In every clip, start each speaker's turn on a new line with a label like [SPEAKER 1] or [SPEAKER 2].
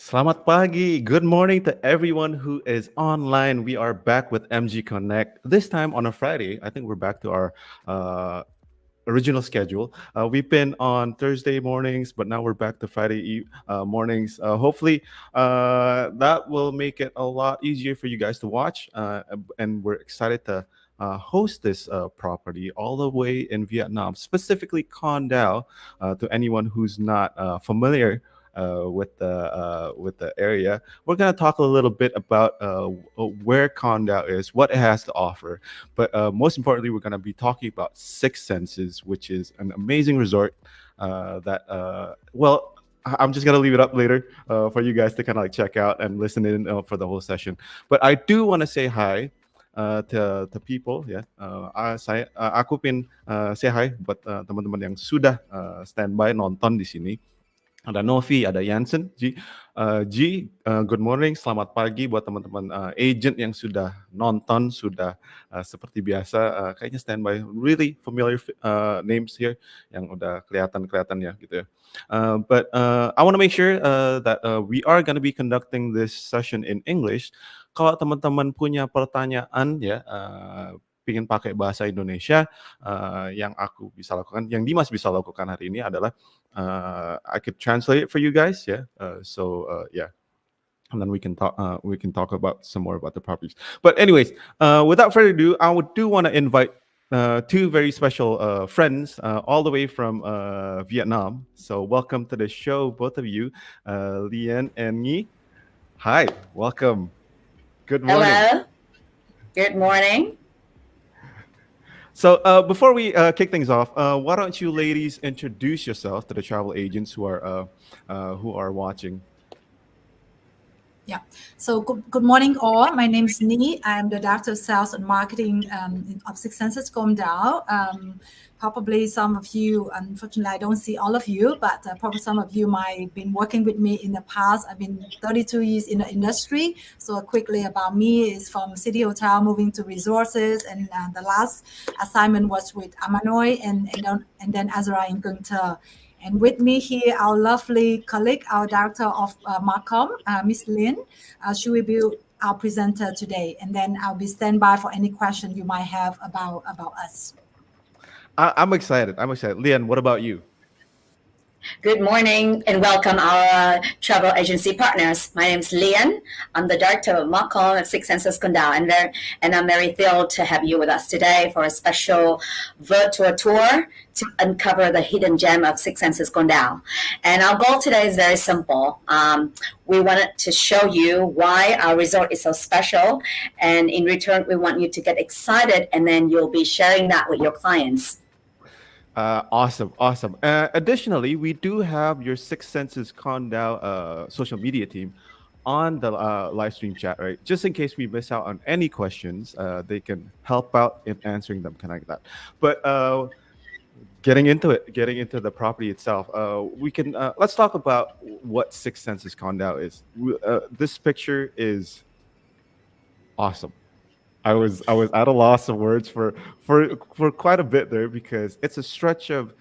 [SPEAKER 1] Selamat pagi. Good morning to everyone who is online. We are back with MG Connect. This time on a Friday. I think we're back to our uh, original schedule. We've been on Thursday mornings, but now we're back to Friday mornings. Hopefully, that will make it a lot easier for you guys to watch. And we're excited to host this property all the way in Vietnam, specifically Con Dao. To anyone who's not familiar with the area, we're gonna talk a little bit about where Con Dao is, what it has to offer, but most importantly, we're going to be talking about Six Senses, which is an amazing resort I'm just going to leave it up later for you guys to kind of like check out and listen in for the whole session. But I do want to say hi to people, ya. Aku pin say hi buat teman-teman yang sudah standby nonton di sini. Ada Novi, ada Jansen, Ji. Good morning, selamat pagi buat teman-teman agent yang sudah nonton, sudah seperti biasa, kayaknya standby, really familiar names here yang udah kelihatan ya gitu ya. But I want to make sure that we are going to be conducting this session in English. Kalau teman-teman punya pertanyaan ya, pingin pakai bahasa Indonesia, yang aku bisa lakukan, yang Dimas bisa lakukan hari ini adalah I could translate it for you guys, yeah. Yeah, and then we can talk about some more about the properties. But anyways, without further ado, I do want to invite two very special friends all the way from Vietnam. So welcome to the show, both of you, Lian and Nhi. Hi, welcome. Good morning.
[SPEAKER 2] Hello. Good morning.
[SPEAKER 1] So before we kick things off, why don't you ladies introduce yourself to the travel agents who are watching?
[SPEAKER 3] Yeah. So good morning, all. My name is Nhi. I'm the Director of Sales and Marketing of Six Senses Con Dao. Probably some of you, unfortunately, I don't see all of you, but probably some of you might have been working with me in the past. I've been 32 years in the industry. So quickly about me is from City Hotel, moving to resources. And the last assignment was with Amanoi and then Azra in Cần Thơ. And with me here, our lovely colleague, our Director of Marcom, Miss Lin. She will be our presenter today. And then I'll be standby for any question you might have about us.
[SPEAKER 1] I'm excited. Lian, what about you?
[SPEAKER 2] Good morning and welcome our travel agency partners. My name is Lian. I'm the Director of Marcom at Six Senses Con Dao, and I'm very thrilled to have you with us today for a special virtual tour to uncover the hidden gem of Six Senses Con Dao. And our goal today is very simple. We wanted to show you why our resort is so special, and in return, we want you to get excited, and then you'll be sharing that with your clients.
[SPEAKER 1] Awesome. Additionally, we do have your Six Senses Con Dao social media team on the live stream chat, right? Just in case we miss out on any questions, they can help out in answering them, kind of like that. But getting into the property itself, we can let's talk about what Six Senses Con Dao is. This picture is awesome. I was at a loss of words for quite a bit there, because it's a stretch of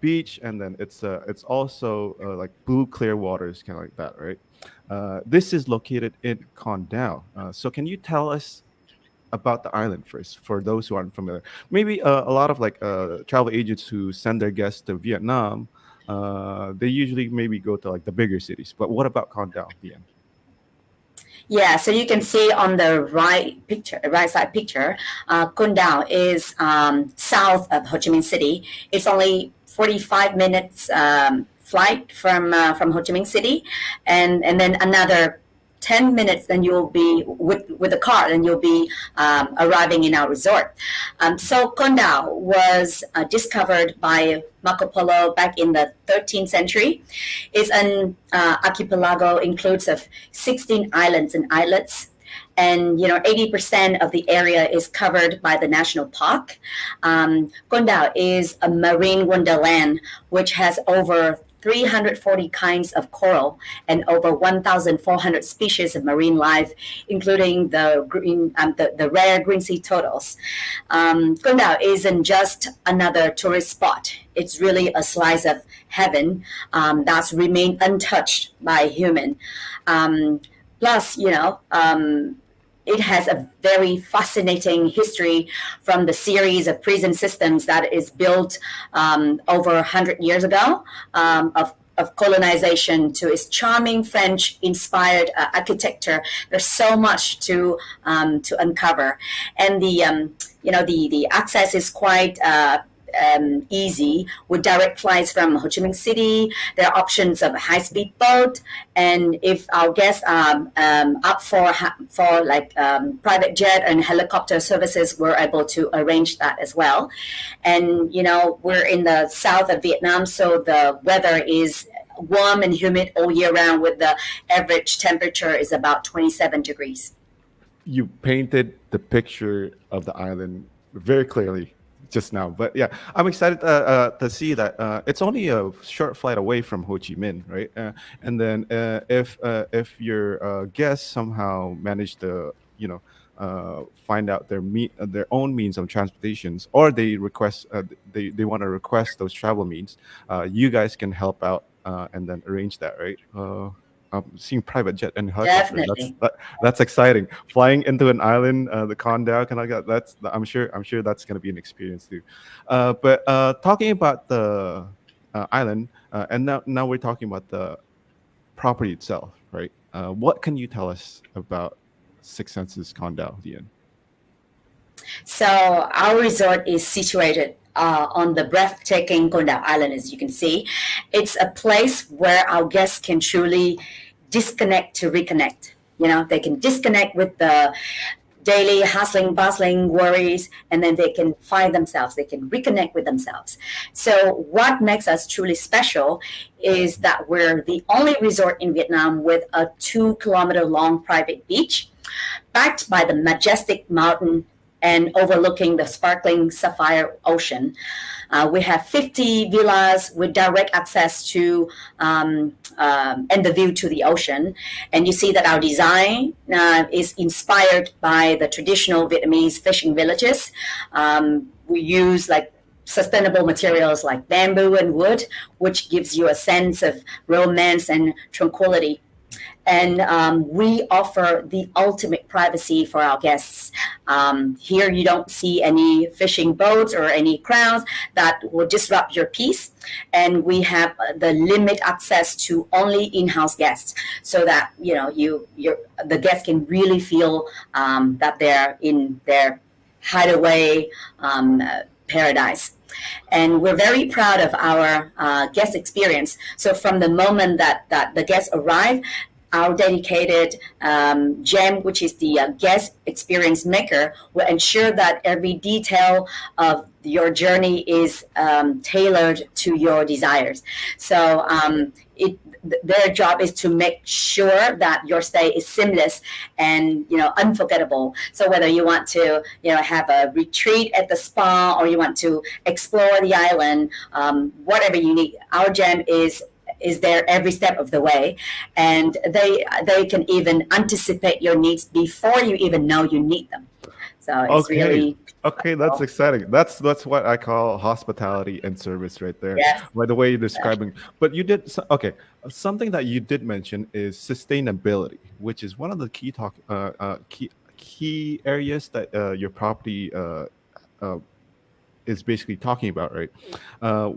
[SPEAKER 1] beach, and then it's also like blue clear waters, kind of like that, right? This is located in Con Dao. So can you tell us about the island first, for those who aren't familiar? Maybe a lot of like travel agents who send their guests to Vietnam, they usually maybe go to like the bigger cities. But what about Con Dao, Vietnam?
[SPEAKER 2] Yeah, so you can see on the right side picture, Con Dao is south of Ho Chi Minh City. It's only 45 minutes flight from Ho Chi Minh City, and then another 10 minutes, then you'll be with the car, then you'll be arriving in our resort. So Con Dao was discovered by Marco Polo back in the 13th century. It's an archipelago, includes of 16 islands and islets. And 80% of the area is covered by the national park. Con Dao is a marine wonderland which has over 340 kinds of coral and over 1,400 species of marine life, including the rare green sea turtles. Con Dao isn't just another tourist spot. It's really a slice of heaven that's remained untouched by human. Plus, it has a very fascinating history from the series of prison systems that is built over 100 years ago of colonization to its charming French-inspired architecture. There's so much to uncover, and the access is quite easy with direct flights from Ho Chi Minh City. There are options of a high-speed boat, and if our guests are up for private jet and helicopter services, we're able to arrange that as well. And we're in the south of Vietnam, so the weather is warm and humid all year round, with the average temperature is about 27 degrees.
[SPEAKER 1] You painted the picture of the island very clearly just now, but yeah, I'm excited to see that it's only a short flight away from Ho Chi Minh, right? And then if your guests somehow manage to find out their own means of transportations, or they request they want to request those travel means, you guys can help out and then arrange that, right? I'm seeing private jet and helicopter.
[SPEAKER 2] Definitely.
[SPEAKER 1] That's exciting. Flying into an island, the Con Dao, I'm sure that's going to be an experience too. But talking about the island, and now we're talking about the property itself, right? What can you tell us about Six Senses Con Dao, Dian?
[SPEAKER 2] So our resort is situated on the breathtaking Con Dao Island, as you can see. It's a place where our guests can truly disconnect to reconnect. They can disconnect with the daily hustling, bustling worries, and then they can find themselves. They can reconnect with themselves. So what makes us truly special is that we're the only resort in Vietnam with a 2-kilometer long private beach, backed by the majestic mountain and overlooking the sparkling sapphire ocean. We have 50 villas with direct access to and the view to the ocean. And you see that our design is inspired by the traditional Vietnamese fishing villages. We use sustainable materials like bamboo and wood, which gives you a sense of romance and tranquility. And we offer the ultimate privacy for our guests. Here you don't see any fishing boats or any crowds that will disrupt your peace. And we have the limit access to only in-house guests, so that the guests can really feel that they're in their hideaway paradise. And we're very proud of our guest experience. So from the moment that the guests arrive, our dedicated GEM, which is the guest experience maker, will ensure that every detail of your journey is tailored to your desires. So their job is to make sure that your stay is seamless and unforgettable. So whether you want to have a retreat at the spa, or you want to explore the island, whatever you need, our GEM is there every step of the way, and they can even anticipate your needs before you even know you need them. So it's really
[SPEAKER 1] okay. That's exciting. That's what I call hospitality and service right there.
[SPEAKER 2] Yes.
[SPEAKER 1] By the way you're describing, but you did something that you did mention is sustainability, which is one of the key areas that your property is basically talking about, right?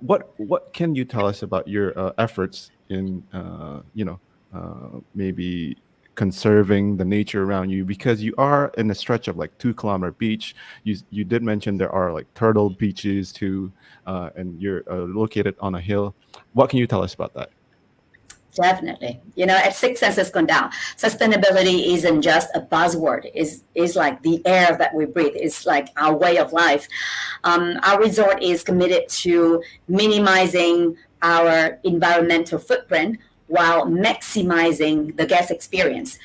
[SPEAKER 1] What can you tell us about your efforts in maybe conserving the nature around you, because you are in a stretch of 2-kilometer beach. You did mention there are turtle beaches too, and you're located on a hill. What can you tell us about that?
[SPEAKER 2] Definitely. At Six Senses Con Dao, sustainability isn't just a buzzword. It's like the air that we breathe. It's like our way of life. Our resort is committed to minimizing our environmental footprint while maximizing the guest experience.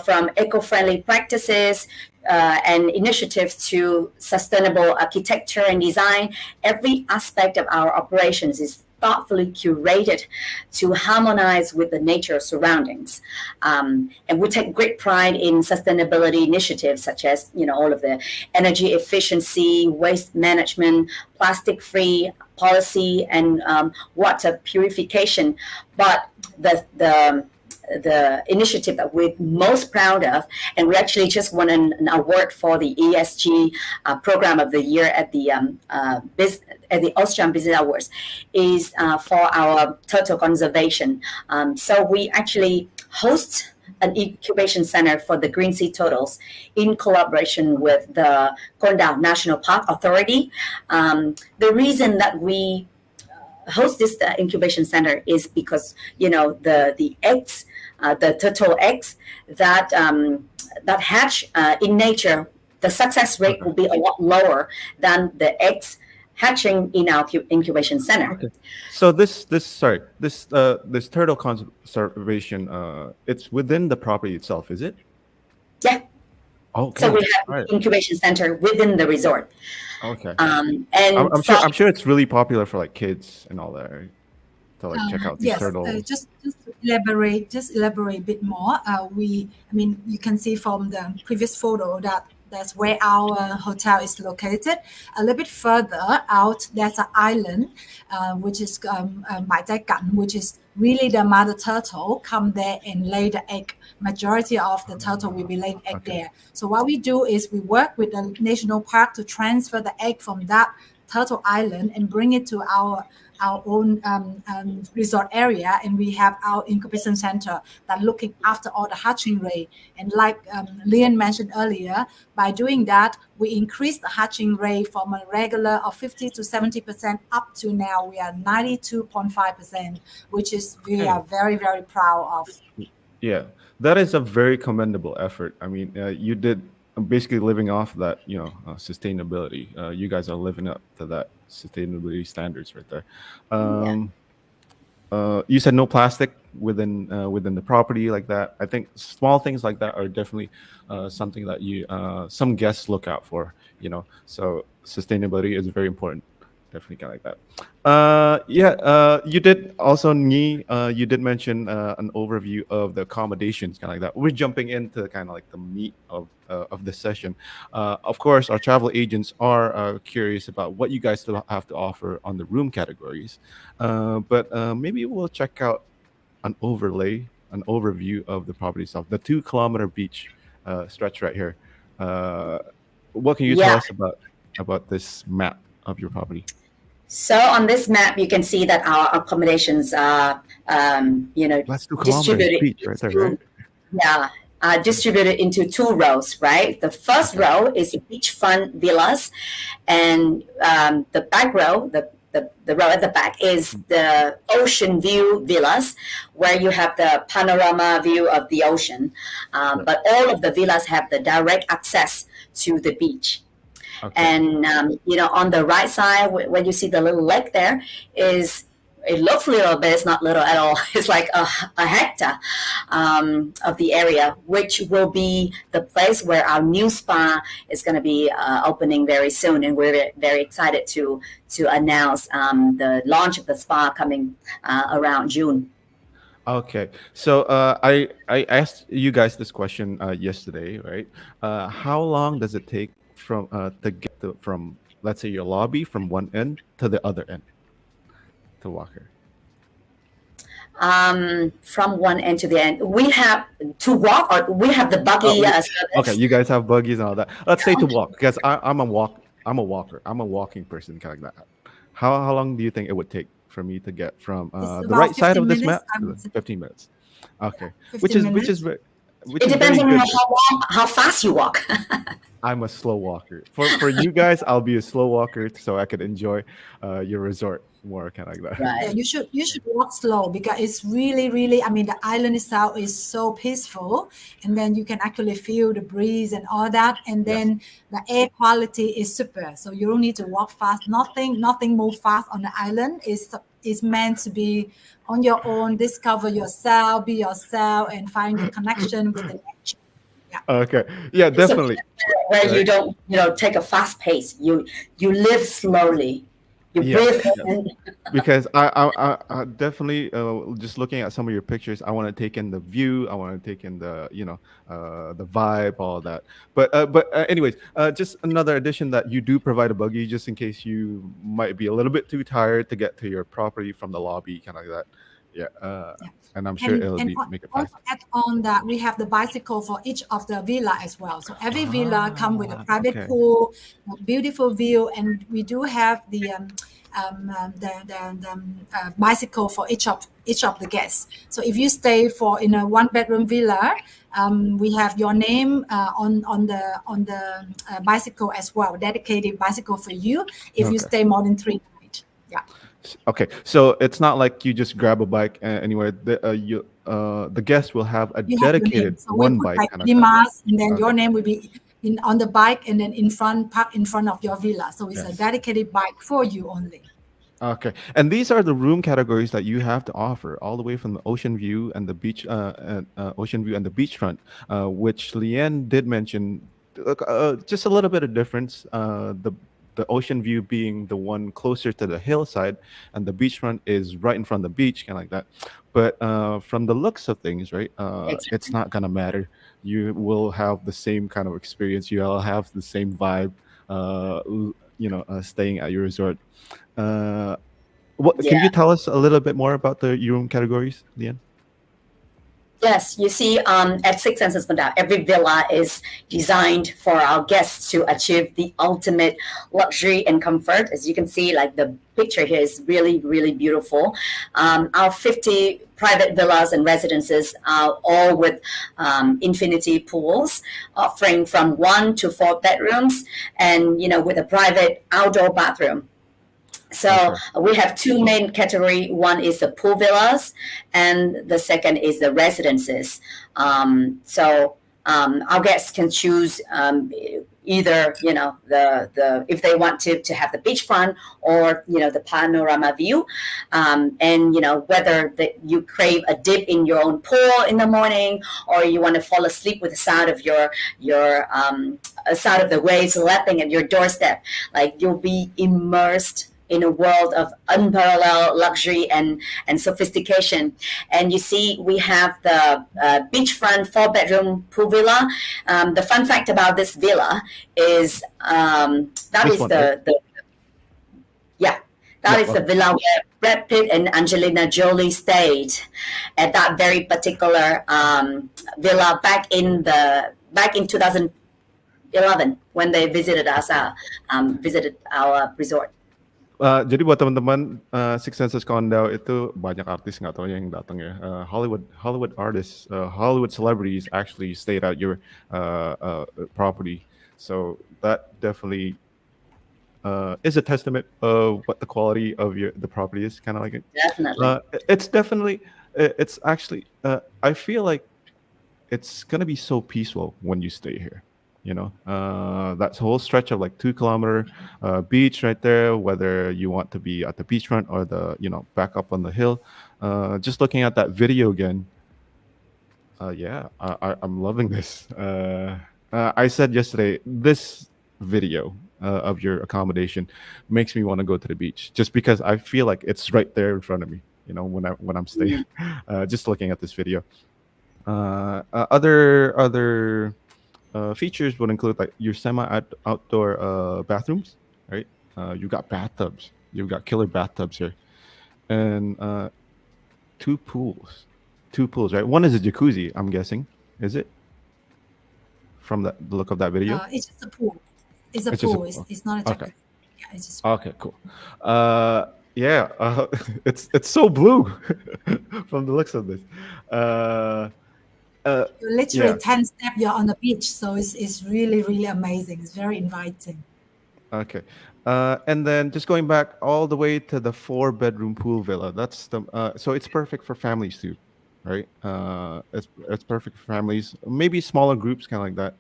[SPEAKER 2] From eco-friendly practices and initiatives to sustainable architecture and design, every aspect of our operations is thoughtfully curated to harmonize with the nature surroundings. And we take great pride in sustainability initiatives such as, all of the energy efficiency, waste management, plastic-free policy, and water purification. But the initiative that we're most proud of, and we actually just won an award for the ESG program of the year at the Austrian Business Awards, is for our turtle conservation. So we actually host an incubation center for the green sea turtles in collaboration with the Con Dao National Park Authority. The reason that we host this incubation center is because the eggs, the turtle eggs that hatch in nature, the success rate will be a lot lower than the eggs hatching in our incubation center.
[SPEAKER 1] Okay. So this turtle conservation, it's within the property itself, is it?
[SPEAKER 2] Yeah.
[SPEAKER 1] Okay.
[SPEAKER 2] So we have an incubation center within the resort.
[SPEAKER 1] Okay.
[SPEAKER 2] And
[SPEAKER 1] I'm sure it's really popular for like kids and all that, right? To like check out these
[SPEAKER 3] Yes,
[SPEAKER 1] turtles.
[SPEAKER 3] just to elaborate a bit more. You can see from the previous photo that that's where our hotel is located. A little bit further out, there's an island, which is Mai Tai Gan, which is really the mother turtle come there and lay the egg. Majority of the turtle will be laying egg there. So what we do is we work with the national park to transfer the egg from that turtle island and bring it to our own resort area, and we have our incubation center that looking after all the hatching rate. And like Lian mentioned earlier, by doing that, we increase the hatching rate from a regular of 50 to 70% up to now we are 92.5%, which is we are very, very proud of.
[SPEAKER 1] Yeah, that is a very commendable effort. I mean, you did basically living off that, sustainability. You guys are living up to that sustainability standards right there. You said no plastic within the property like that. I think small things like that are definitely something that some guests look out for. So sustainability is very important. Definitely kind of like that. You did also, Nhi, you did mention an overview of the accommodations, kind of like that. We're jumping into kind of like the meat of this session. Of course, our travel agents are curious about what you guys still have to offer on the room categories. But maybe we'll check out an overview of the property itself, the 2-kilometer beach stretch right here. What can you tell us about this map of your property?
[SPEAKER 2] So on this map, you can see that our accommodations are,
[SPEAKER 1] That's 2 kilometers beach right there, right?
[SPEAKER 2] Yeah, distributed into 2 rows, right? The first row is the beachfront villas, and the back row, the row at the back is the ocean view villas, where you have the panorama view of the ocean. But all of the villas have the direct access to the beach. Okay. And on the right side, when you see the little lake there, it looks little, but it's not little at all. It's like a hectare of the area, which will be the place where our new spa is going to be opening very soon, and we're very excited to announce the launch of the spa coming around June.
[SPEAKER 1] Okay, so I asked you guys this question yesterday, right? How long does it take to get from, let's say, your lobby from one end to the other end to walk here?
[SPEAKER 2] From one end to the end, we have to walk, or we have the buggy service.
[SPEAKER 1] Okay, you guys have buggies and all that. Let's say to walk, because I'm a walker. I'm a walking person, kind of like that. How long do you think it would take for me to get from the right side of this map? 15 minutes. Okay, which is
[SPEAKER 2] it depends on how fast you walk.
[SPEAKER 1] I'm a slow walker. For you guys, I'll be a slow walker so I could enjoy your resort more, kind of like that.
[SPEAKER 3] Right. Yeah, you should walk slow, because it's really, really, the island itself is so peaceful, and then you can actually feel the breeze and all that, and then the air quality is super. So you don't need to walk fast. Nothing move fast on the island. Is meant to be on your own, discover yourself, be yourself, and find the connection with the nature. Yeah.
[SPEAKER 1] Okay. Yeah, definitely.
[SPEAKER 2] Where you don't, take a fast pace. You live slowly. You
[SPEAKER 1] Yes,
[SPEAKER 2] breathe
[SPEAKER 1] yes.
[SPEAKER 2] in.
[SPEAKER 1] Because I definitely just looking at some of your pictures, I want to take in the view, I want to take in the the vibe, all that. But anyways, just another addition that you do provide a buggy just in case you might be a little bit too tired to get to your property from the lobby, kind of like that. Yeah,
[SPEAKER 3] Yeah.
[SPEAKER 1] and I'm sure it'll
[SPEAKER 3] And
[SPEAKER 1] be make it fast.
[SPEAKER 3] also add on that we have the bicycle for each of the villa as well. So every villa come with a private
[SPEAKER 1] Okay.
[SPEAKER 3] pool, a beautiful view, and we do have the bicycle for each of the guests. So if you stay for in a one bedroom villa, we have your name on the bicycle as well, dedicated bicycle for you if you
[SPEAKER 1] Okay.
[SPEAKER 3] stay more than 3 nights. Yeah.
[SPEAKER 1] Okay, so it's not like you just grab a bike anywhere. The guest will have a
[SPEAKER 3] You have your name.
[SPEAKER 1] dedicated
[SPEAKER 3] So we
[SPEAKER 1] one
[SPEAKER 3] put
[SPEAKER 1] bike
[SPEAKER 3] like
[SPEAKER 1] kind of thing.
[SPEAKER 3] Dimas, and then
[SPEAKER 1] Okay.
[SPEAKER 3] your name will be in on the bike, and then in front, park in front of your villa. So it's a
[SPEAKER 1] Yes.
[SPEAKER 3] dedicated bike for you only.
[SPEAKER 1] Okay. And these are the room categories that you have to offer, all the way from the ocean view and the beach, ocean view and the beachfront, which Leanne did mention. Just a little bit of difference. The ocean view being the one closer to the hillside, and the beachfront is right in front of the beach, kind of like that. But from the looks of things, right, it's
[SPEAKER 2] Exactly.
[SPEAKER 1] not gonna matter. You will have the same kind of experience. You'll have the same vibe. Staying at your resort. Uh, what can you
[SPEAKER 2] Yeah.
[SPEAKER 1] tell us a little bit more about the room categories, Lian?
[SPEAKER 2] Yes, you see, at Six Senses Con Dao, every villa is designed for our guests to achieve the ultimate luxury and comfort. As you can see, like the picture here is really, really beautiful. Our 50 private villas and residences are all with infinity pools, offering from 1 to 4 bedrooms, and with a private outdoor bathroom. So
[SPEAKER 1] Okay.
[SPEAKER 2] we have two main category. One is the pool villas, and the second is the residences. So our guests can choose either the if they want to have the beachfront or the panorama view, and whether you crave a dip in your own pool in the morning, or you want to fall asleep with the sound of your sound of the waves lapping at your doorstep. Like, you'll be immersed in a world of unparalleled luxury and sophistication. And you see, we have the beachfront 4 bedroom pool villa. The fun fact about this villa is that
[SPEAKER 1] This
[SPEAKER 2] is
[SPEAKER 1] one, right?
[SPEAKER 2] the yeah, that
[SPEAKER 1] Yep.
[SPEAKER 2] is the
[SPEAKER 1] Okay.
[SPEAKER 2] villa where Brad Pitt and Angelina Jolie stayed at that very particular villa back in 2011 when they visited our resort.
[SPEAKER 1] Jadi buat teman-teman, Six Senses Con Dao itu banyak artis nggak tahu yang datang ya. Hollywood artists, Hollywood celebrities actually stayed at your property. So that definitely is a testament of what the quality of the property is, kind of like it.
[SPEAKER 2] Definitely.
[SPEAKER 1] It's definitely, it's actually, I feel like it's gonna be so peaceful when you stay here. That whole stretch of like 2 kilometer beach right there, whether you want to be at the beachfront or the back up on the hill. Just looking at that video again, yeah, I'm loving this. I said yesterday, this video of your accommodation makes me want to go to the beach, just because I feel like it's right there in front of me. When I'm staying, just looking at this video. Other features would include like your outdoor bathrooms, right? You got bathtubs. You've got killer bathtubs here, and two pools. Two pools, right? One is a jacuzzi, I'm guessing. Is it from the look of that video?
[SPEAKER 3] It's just a pool. It's a
[SPEAKER 1] It's just a
[SPEAKER 3] pool.
[SPEAKER 1] pool.
[SPEAKER 3] It's not a
[SPEAKER 1] Okay.
[SPEAKER 3] jacuzzi. Yeah, it's just.
[SPEAKER 1] Okay. Cool. Yeah. It's so blue from the looks of this.
[SPEAKER 3] You literally
[SPEAKER 1] Yeah.
[SPEAKER 3] 10 step, you're on the beach. So it's really, really amazing. It's very inviting.
[SPEAKER 1] Okay. And then just going back all the way to the 4 bedroom pool villa. That's so it's perfect for families too, right? It's perfect for families, maybe smaller groups, kind of like that.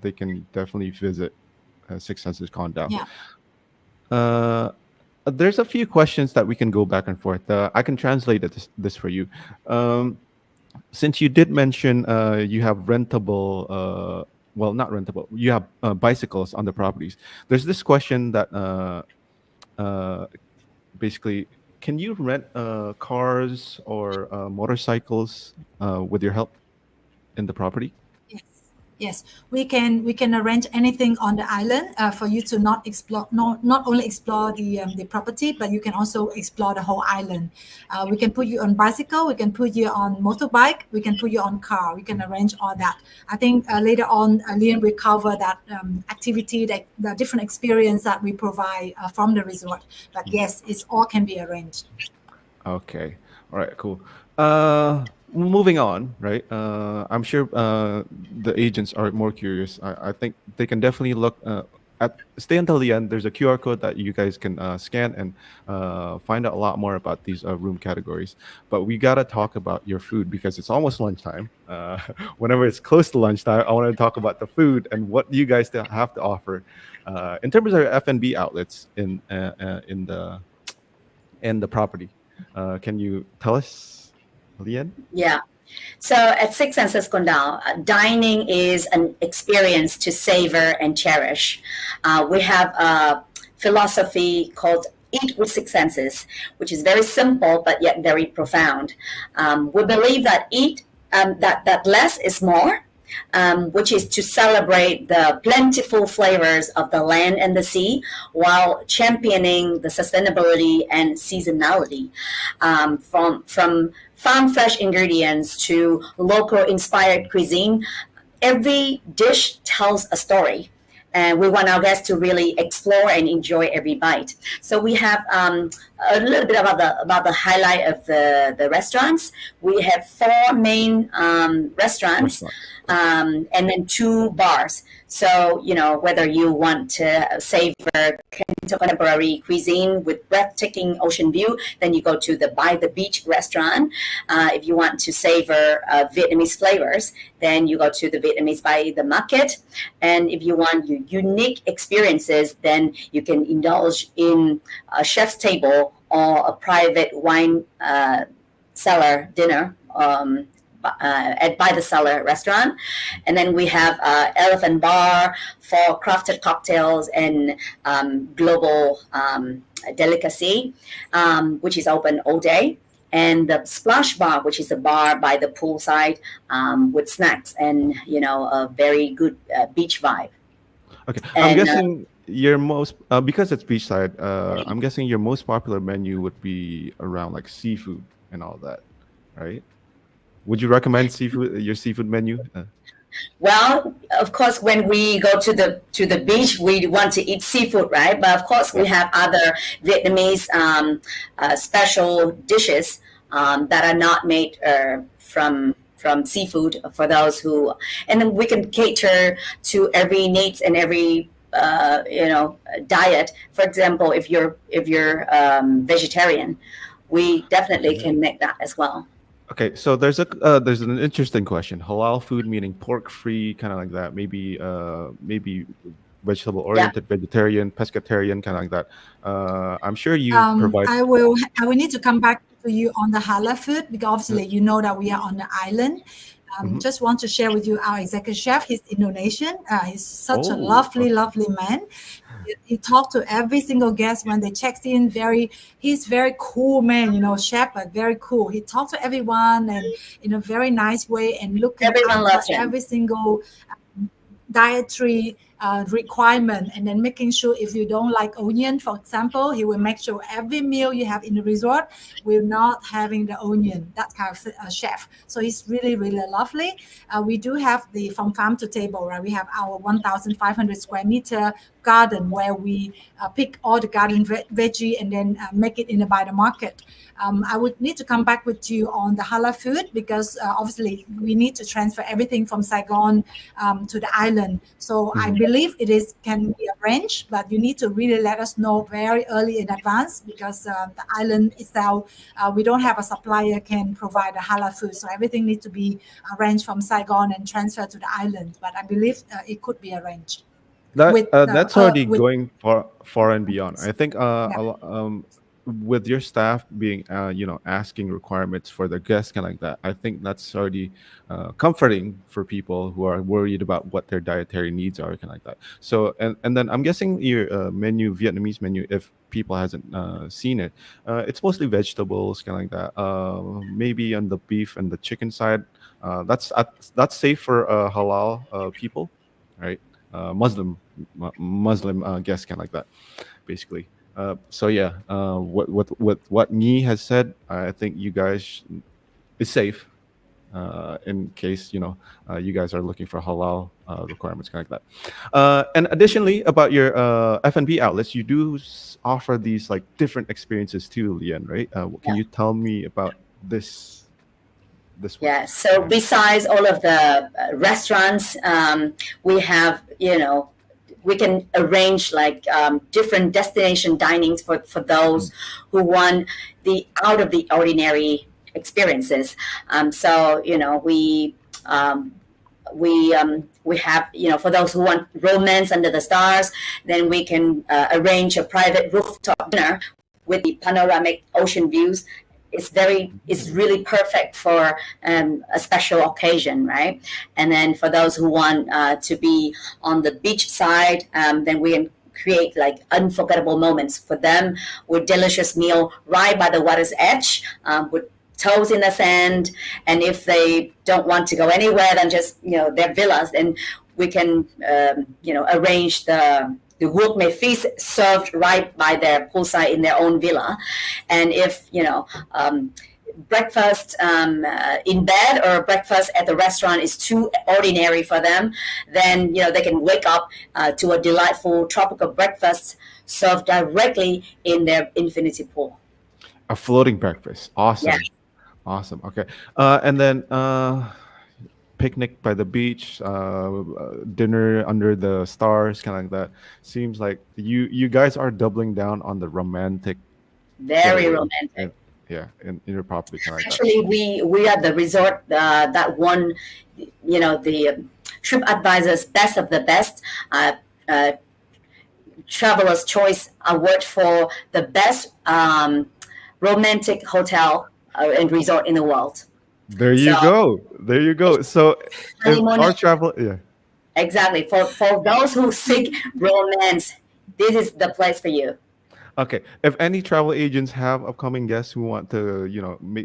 [SPEAKER 1] They can definitely visit Six Senses Con Dao.
[SPEAKER 3] Yeah.
[SPEAKER 1] There's a few questions that we can go back and forth. I can translate this for you. Since you did mention you have rentable, well, not rentable, you have bicycles on the properties. There's this question that uh, basically, can you rent cars or motorcycles with your help in the property?
[SPEAKER 3] Yes, yes, we can arrange anything on the island for you to not only explore the property, but you can also explore the whole island. We can put you on bicycle, we can put you on motorbike, we can put you on car. We can arrange all that. I think later on, Lian will cover that activity, that the different experience that we provide from the resort. But yes, it's all can be arranged.
[SPEAKER 1] Okay. All right. Cool. Moving on, right? I'm sure the agents are more curious. I think they can definitely look at stay until the end. There's a QR code that you guys can scan and find out a lot more about these room categories. But we gotta talk about your food because it's almost lunchtime. Whenever it's close to lunchtime, I want to talk about the food and what you guys still have to offer in terms of F&B outlets in the property. Can you tell us, Lian?
[SPEAKER 2] Yeah. So at Six Senses Con Dao, dining is an experience to savor and cherish. We have a philosophy called Eat with Six Senses, which is very simple but yet very profound. We believe that that less is more, which is to celebrate the plentiful flavors of the land and the sea while championing the sustainability and seasonality. From farm fresh ingredients to local inspired cuisine, every dish tells a story. And we want our guests to really explore and enjoy every bite. So we have a little bit about the highlight of the restaurants. We have four main restaurants and then two bars. So, whether you want to savor contemporary cuisine with breathtaking ocean view, then you go to the By the Beach restaurant. If you want to savor Vietnamese flavors, then you go to the Vietnamese by the market. And if you want unique experiences, then you can indulge in a chef's table or a private wine cellar dinner at By the Cellar restaurant. And then we have Elephant Bar for crafted cocktails and global delicacy, which is open all day. And the Splash Bar, which is a bar by the poolside with snacks and, a very good beach vibe.
[SPEAKER 1] Okay, I'm
[SPEAKER 2] And
[SPEAKER 1] guessing your most because it's beachside. I'm guessing your most popular menu would be around like seafood and all that, right? Would you recommend your seafood menu?
[SPEAKER 2] Well, of course, when we go to the beach, we want to eat seafood, right? But of course, we have other Vietnamese special dishes that are not made from seafood for those who, and then we can cater to every needs and every diet. For example, if you're vegetarian, we definitely can make that as well.
[SPEAKER 1] Okay, so there's an interesting question. Halal food meaning pork free, kind of like that. Maybe vegetable oriented, vegetarian, pescatarian, kind of like that. I'm sure you provide.
[SPEAKER 3] I will need to come back to you on the halal food because obviously you know that we are on the island. Just want to share with you our executive chef. He's Indonesian. He's such a lovely man. He talked to every single guest when they checked in. He's very cool man, chef, but very cool. He talked to everyone and in a very nice way and looking at every single dietary requirement, and then making sure if you don't like onion, for example, he will make sure every meal you have in the resort will not having the onion. That kind of chef. So he's really lovely. We do have the from farm to table, right? We have our 1,500 square meter garden where we pick all the garden veggie and then make it by the market. I would need to come back with you on the halal food because obviously we need to transfer everything from Saigon to the island. So I believe it can be arranged, but you need to really let us know very early in advance because the island itself, we don't have a supplier can provide the halal food. So everything needs to be arranged from Saigon and transferred to the island. But I believe it could be arranged.
[SPEAKER 1] That's already going far and beyond. I think with your staff being asking requirements for their guests kind of like that, I think that's already comforting for people who are worried about what their dietary needs are kind of like that. So and then I'm guessing your menu, Vietnamese menu, if people hasn't seen it, it's mostly vegetables kind of like that, maybe on the beef and the chicken side. That's safe for halal people, right? Muslim guests kind of like that, basically. So yeah, what Nhi has said, I think you guys is safe in case you guys are looking for halal requirements, kind of like that. And additionally, about your F&B outlets, you do offer these like different experiences too, Lian, right? Can you tell me about this one?
[SPEAKER 2] Yeah. So besides all of the restaurants, we have, we can arrange like different destination dinings for those who want the out of the ordinary experiences. So we have, for those who want romance under the stars, then we can arrange a private rooftop dinner with the panoramic ocean views. It's really perfect for a special occasion, right? And then for those who want to be on the beach side, then we can create like unforgettable moments for them with delicious meal right by the water's edge, with toes in the sand. And if they don't want to go anywhere than just their villas, then we can arrange the gourmet feast served right by their poolside in their own villa. And if breakfast in bed or breakfast at the restaurant is too ordinary for them, then they can wake up to a delightful tropical breakfast served directly in their infinity pool.
[SPEAKER 1] A floating breakfast, awesome.
[SPEAKER 2] Yeah.
[SPEAKER 1] Awesome. Okay. And then picnic by the beach, dinner under the stars, kind of like that. Seems like you guys are doubling down on the romantic.
[SPEAKER 2] Very
[SPEAKER 1] getaway.
[SPEAKER 2] romantic.
[SPEAKER 1] In your property, kind of like that.
[SPEAKER 2] Actually, we are the resort that won, the TripAdvisor's Best of the Best Traveler's Choice Award for the best romantic hotel and resort in the world.
[SPEAKER 1] There you go. There you go. So if our travel, yeah.
[SPEAKER 2] Exactly. For those who seek romance, this is the place for you.
[SPEAKER 1] Okay. If any travel agents have upcoming guests who want to,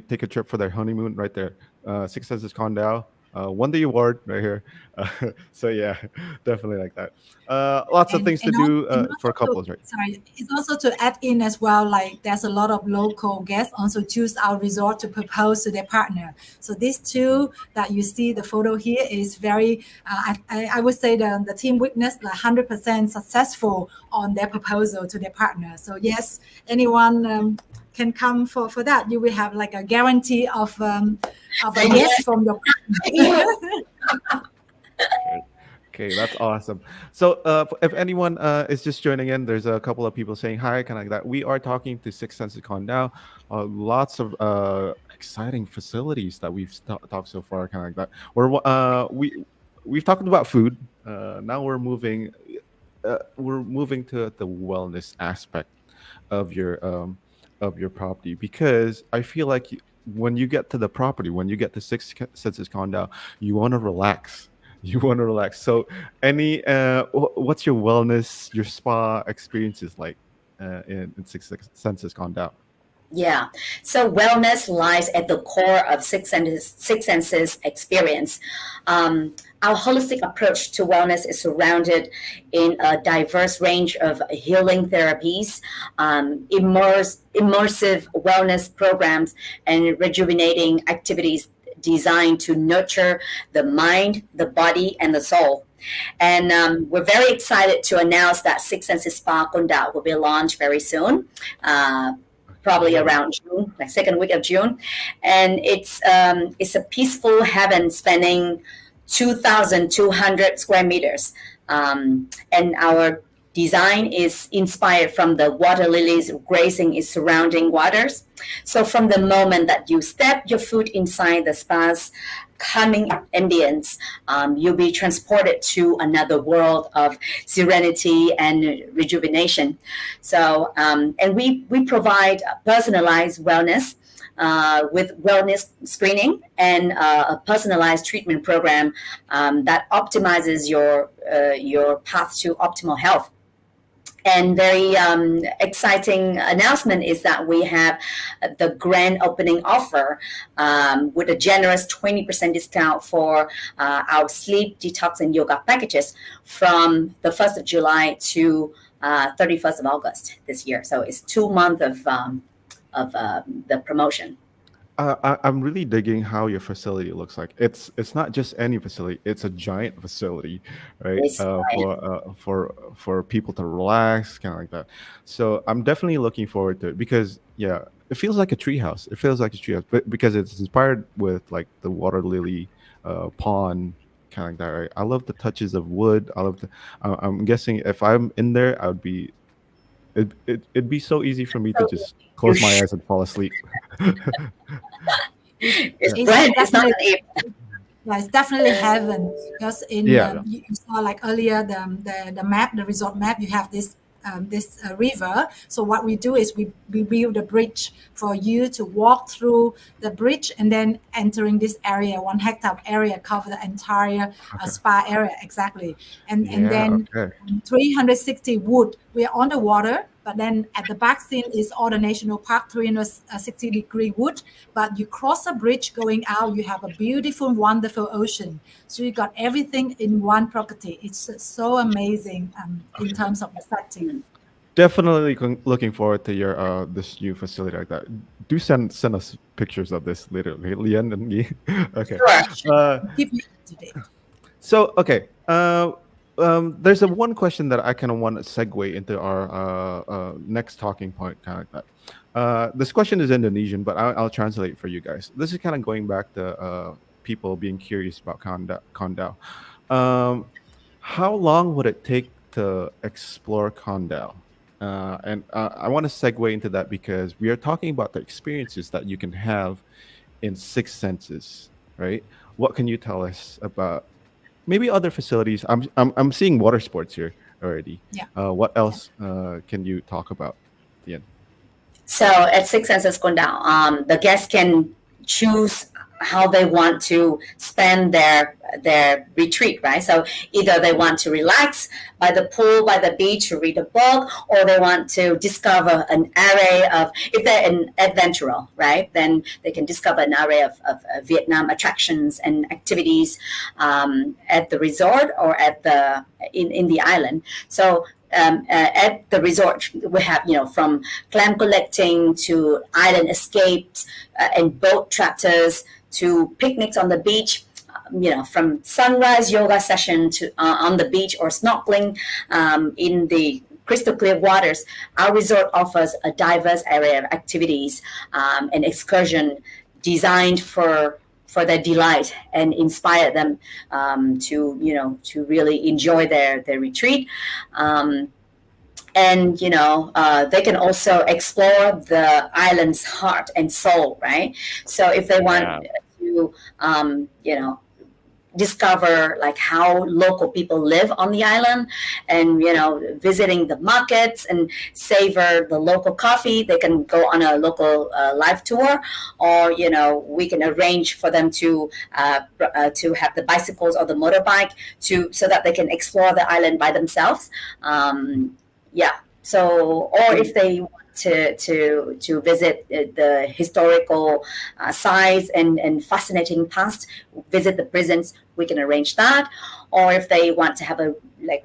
[SPEAKER 1] take a trip for their honeymoon, right there, Six Senses Con Dao, won the award right here. So yeah, definitely like that. Lots of things to do for couples, right?
[SPEAKER 3] Sorry, it's also to add in as well, like there's a lot of local guests also choose our resort to propose to their partner. So these two that you see the photo here is very, I would say the team witnessed 100% successful on their proposal to their partner. So yes, anyone can come for that. You will have like a guarantee of a yes from your partner.
[SPEAKER 1] Okay, that's awesome. So if anyone is just joining in, there's a couple of people saying hi, kind of like that. We are talking to Six Senses Con Dao. Lots of exciting facilities that we've talked so far, kind of like that. We've talked about food. Now we're moving to the wellness aspect of your property, because I feel like when you get to the property, when you get to Six Senses Con Dao, you want to relax. You want to relax. So, what's your wellness, your spa experiences like in Six Senses Con Dao?
[SPEAKER 2] Yeah. So wellness lies at the core of Six Senses experience. Our holistic approach to wellness is surrounded in a diverse range of healing therapies, immersive wellness programs, and rejuvenating activities designed to nurture the mind, the body, and the soul. And we're very excited to announce that Six Senses Spa Con Dao will be launched very soon. Probably around June, like second week of June, and it's a peaceful heaven spanning 2,200 square meters, and our design is inspired from the water lilies grazing its surrounding waters. So from the moment that you step your foot inside the spa's calming ambience, you'll be transported to another world of serenity and rejuvenation. So, and we provide personalized wellness with wellness screening and a personalized treatment program that optimizes your path to optimal health. And very exciting announcement is that we have the grand opening offer with a generous 20% discount for our sleep, detox, and yoga packages from the 1st of July to 31st of August this year. So it's 2 months of the promotion.
[SPEAKER 1] I'm really digging how your facility looks like. It's not just any facility; it's a giant facility, right?
[SPEAKER 2] It's
[SPEAKER 1] For people to relax, kind of like that. So I'm definitely looking forward to it because yeah, it feels like a treehouse. It feels like a treehouse, but because it's inspired with like the water lily pond, kind of like that, right? I love the touches of wood. I love the. I'm guessing if I'm in there, I would be. It'd be so easy for me to
[SPEAKER 2] so
[SPEAKER 1] just
[SPEAKER 2] you
[SPEAKER 1] close my eyes and fall asleep.
[SPEAKER 2] it's
[SPEAKER 1] Yeah.
[SPEAKER 3] It's
[SPEAKER 2] bread. It's not an
[SPEAKER 3] definitely
[SPEAKER 2] if.
[SPEAKER 3] Yeah, it's definitely heaven because in
[SPEAKER 1] Yeah.
[SPEAKER 3] you saw like earlier the map, the resort map, you have this river. So what we do is we build a bridge for you to walk through the bridge and then entering this area, 1 hectare area, cover the entire
[SPEAKER 1] Okay.
[SPEAKER 3] spa area exactly, and
[SPEAKER 1] Yeah.
[SPEAKER 3] then
[SPEAKER 1] Okay.
[SPEAKER 3] 360 wood. We are on the water, but then at the back scene is all the national park 360-degree wood. But you cross a bridge going out, you have a beautiful, wonderful ocean. So you got everything in one property. It's so amazing in
[SPEAKER 1] Okay.
[SPEAKER 3] terms of the setting.
[SPEAKER 1] Definitely looking forward to your this new facility like that. Do send us pictures of this later, okay, Lian and me. Okay.
[SPEAKER 2] Sure.
[SPEAKER 1] Uh,
[SPEAKER 3] Keep you up to date.
[SPEAKER 1] so okay. There's a one question that I kind of want to segue into our next talking point, kind of like that. This question is Indonesian, but I'll translate for you guys. This is kind of going back to people being curious about Kondao. Um, how long would it take to explore Kondao? And I want to segue into that because we are talking about the experiences that you can have in Six Senses, right? What can you tell us about maybe other facilities? I'm seeing water sports here already.
[SPEAKER 3] Yeah,
[SPEAKER 1] What
[SPEAKER 3] yeah.
[SPEAKER 1] else can you talk about, Ian?
[SPEAKER 2] So at Six Senses Con Dao, the guests can choose how they want to spend their retreat, right? So either they want to relax by the pool, by the beach, to read a book, or they want to discover an array of, if they're an adventurer, right, then they can discover an array of Vietnam attractions and activities at the resort or at the in the island. So at the resort, we have, from clam collecting to island escapes and boat charters to picnics on the beach. From sunrise yoga session to on the beach or snorkeling in the crystal clear waters. Our resort offers a diverse area of activities and excursion designed for their delight and inspire them to really enjoy their retreat. And they can also explore the island's heart and soul, right? So if they
[SPEAKER 1] Yeah.
[SPEAKER 2] want to discover like how local people live on the island, and visiting the markets and savor the local coffee, they can go on a local live tour, or we can arrange for them to have the bicycles or the motorbike so that they can explore the island by themselves. Yeah. So, or if they want to visit the historical sites and fascinating past, visit the prisons, we can arrange that. Or if they want to have a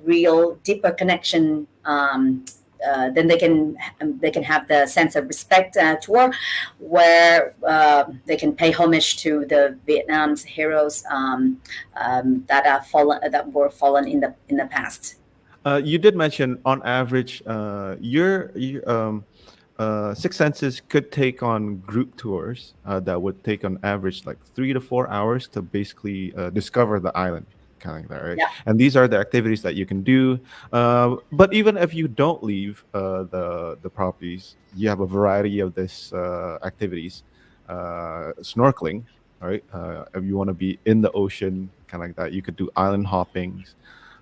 [SPEAKER 2] real deeper connection, then they can have the sense of respect tour, where they can pay homage to the Vietnam's heroes that were fallen in the past.
[SPEAKER 1] You did mention on average, Six Senses could take on group tours that would take on average like 3 to 4 hours to basically discover the island. kind of like that, right?
[SPEAKER 2] Yeah,
[SPEAKER 1] And these are the activities that you can do. But even if you don't leave the properties, you have a variety of this activities. Snorkeling, right? If you want to be in the ocean, kind of like that, you could do island hoppings.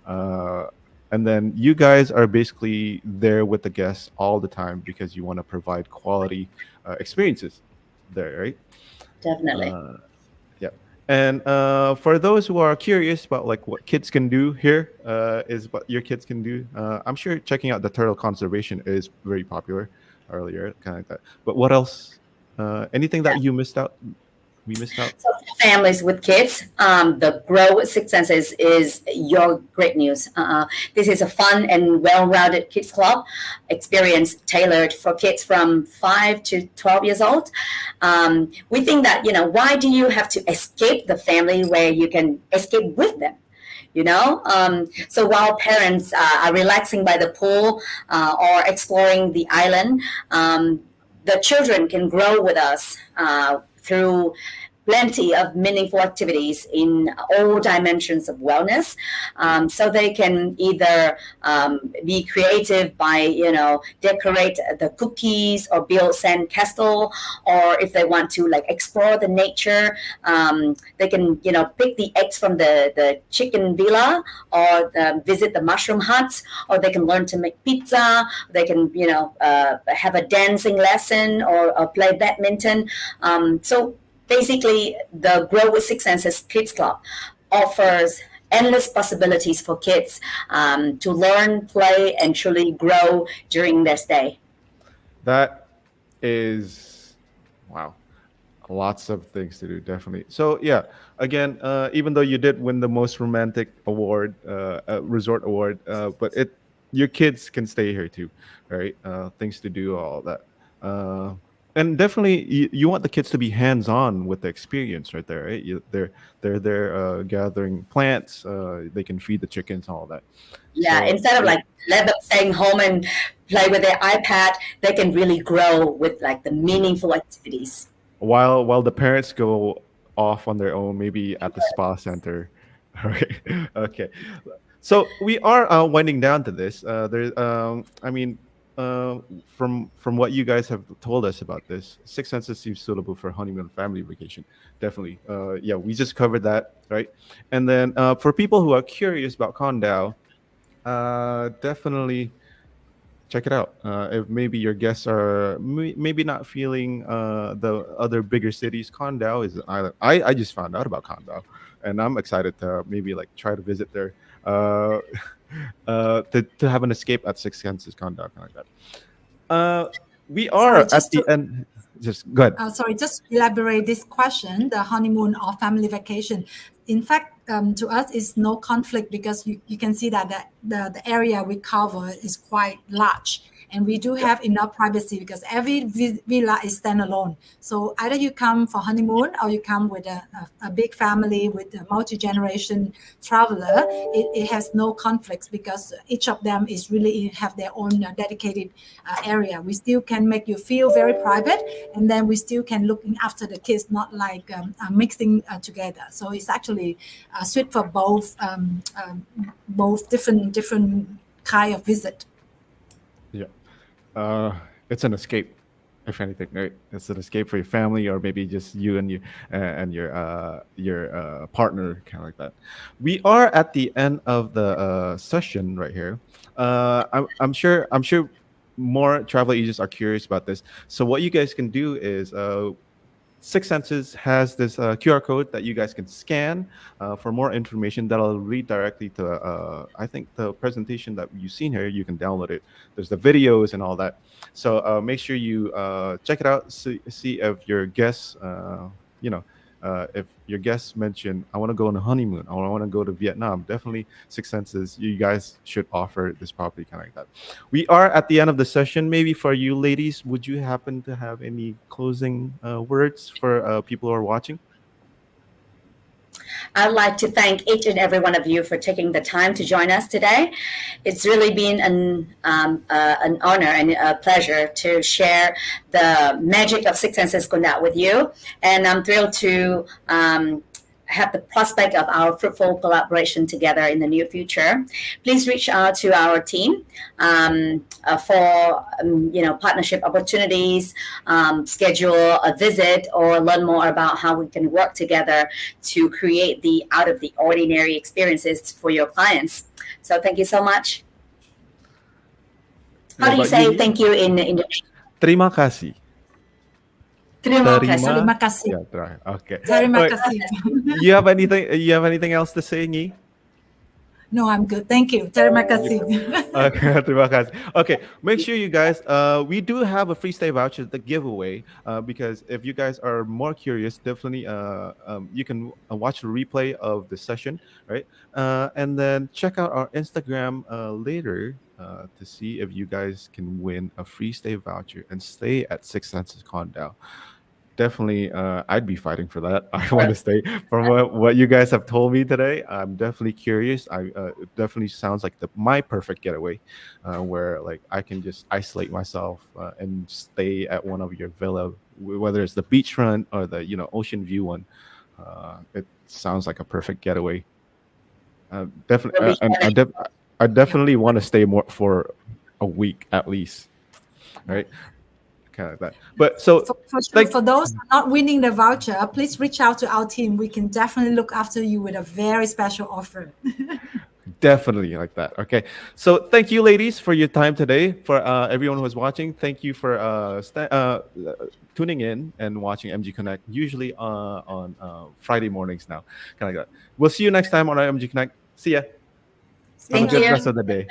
[SPEAKER 1] Uh, and then you guys are basically there with the guests all the time because you want to provide quality experiences there, right?
[SPEAKER 2] definitely.
[SPEAKER 1] Uh, yeah. And for those who are curious about like what kids can do here, is what your kids can do. I'm sure checking out the turtle conservation is very popular earlier, kind of like that. But what else? Anything that you missed out? We missed out.
[SPEAKER 2] So for families with kids, the Grow Six Senses is your great news. This is a fun and well-rounded kids club experience tailored for kids from 5 to 12 years old. We think that, why do you have to escape the family where you can escape with them? So while parents are relaxing by the pool or exploring the island, the children can grow with us through plenty of meaningful activities in all dimensions of wellness. So they can either be creative by, decorate the cookies or build sand castle, or if they want to like explore the nature, they can, pick the eggs from the chicken villa, or visit the mushroom huts, or they can learn to make pizza. They can, have a dancing lesson, or play badminton. So basically, the Grow with Six Senses Kids Club offers endless possibilities for kids to learn, play, and truly grow during their stay.
[SPEAKER 1] That is wow. Lots of things to do, definitely. So yeah, again, even though you did win the most romantic award, resort award, but your kids can stay here too, right? Things to do, all that. Uh, and definitely, you want the kids to be hands on with the experience, right there, right? They're there gathering plants. They can feed the chickens, all that.
[SPEAKER 2] Yeah,
[SPEAKER 1] So
[SPEAKER 2] instead of like let them staying home and play with their iPad, they can really grow with like the meaningful activities.
[SPEAKER 1] while the parents go off on their own, maybe at the spa center. All right. Okay. So we are winding down to this. I mean, from what you guys have told us about this, Six Senses seems suitable for honeymoon family vacation. Definitely. Yeah, we just covered that, right? And then for people who are curious about Condao, definitely check it out. If maybe your guests are maybe not feeling the other bigger cities, Condao is an island. I just found out about Condao, and I'm excited to maybe like try to visit there, uh, to have an escape at Six Senses Con Dao, kind of like that. We
[SPEAKER 3] Sorry,
[SPEAKER 1] are at
[SPEAKER 3] just to
[SPEAKER 1] the end. Just go ahead.
[SPEAKER 3] sorry, just elaborate this question, the honeymoon or family vacation. In fact, to us, it's no conflict because you can see that the area we cover is quite large. And we do have enough privacy because every villa is standalone. So either you come for honeymoon or you come with a big family with a multi-generation traveler. It has no conflicts because each of them is really have their own dedicated area. We still can make you feel very private, and then we still can looking after the kids, not like mixing together. So it's actually suit for both different kind of visit.
[SPEAKER 1] Yeah. It's an escape, if anything, right? It's an escape for your family, or maybe just you and your partner, kind of like that. We are at the end of the session right here. I'm sure more travel agents are curious about this. So what you guys can do is Six Senses has this QR code that you guys can scan for more information that'll lead directly to, I think, the presentation that you've seen here. You can download it. There's the videos and all that. So make sure you check it out, see if your guests, if your guests mention, I want to go on a honeymoon, or I want to go to Vietnam, definitely Six Senses, you guys should offer this property, kind of like that. We are at the end of the session. Maybe for you ladies, would you happen to have any closing words for people who are watching?
[SPEAKER 2] I'd like to thank each and every one of you for taking the time to join us today. It's really been an honor and a pleasure to share the magic of Six Senses Con Dao with you. And I'm thrilled to have the prospect of our fruitful collaboration together in the near future, please reach out to our team for partnership opportunities, schedule a visit, or learn more about how we can work together to create the out of the ordinary experiences for your clients. So thank you so much. How do you say thank you in Indonesia?
[SPEAKER 1] Terima kasih.
[SPEAKER 2] Terima kasih.
[SPEAKER 3] Terima kasih.
[SPEAKER 1] Yeah, okay.
[SPEAKER 3] Terima
[SPEAKER 1] Wait,
[SPEAKER 3] kasih.
[SPEAKER 1] you have anything else to say, Nhi?
[SPEAKER 3] No, I'm good. Thank you. Terima kasih.
[SPEAKER 1] Okay, terima kasih. Okay, make sure you guys, we do have a free stay voucher, the giveaway, because if you guys are more curious, definitely you can watch the replay of the session, right? And then check out our Instagram later to see if you guys can win a free stay voucher and stay at Six Senses Con Dao. Definitely, I'd be fighting for that. I want to stay. From what you guys have told me today, I'm definitely curious. It definitely sounds like my perfect getaway, where like I can just isolate myself and stay at one of your villa, whether it's the beachfront or the ocean view one. It sounds like a perfect getaway. Definitely, I definitely want to stay more for a week at least, right? Kind of like that. But so
[SPEAKER 3] for those not winning the voucher, please reach out to our team. We can definitely look after you with a very special offer.
[SPEAKER 1] Definitely like that. Okay, so thank you, ladies, for your time today. For everyone who is watching, thank you for tuning in and watching MG Connect. Usually on Friday mornings now. Kind of like that. We'll see you next time on our MG Connect. See ya. Have a good rest of the day.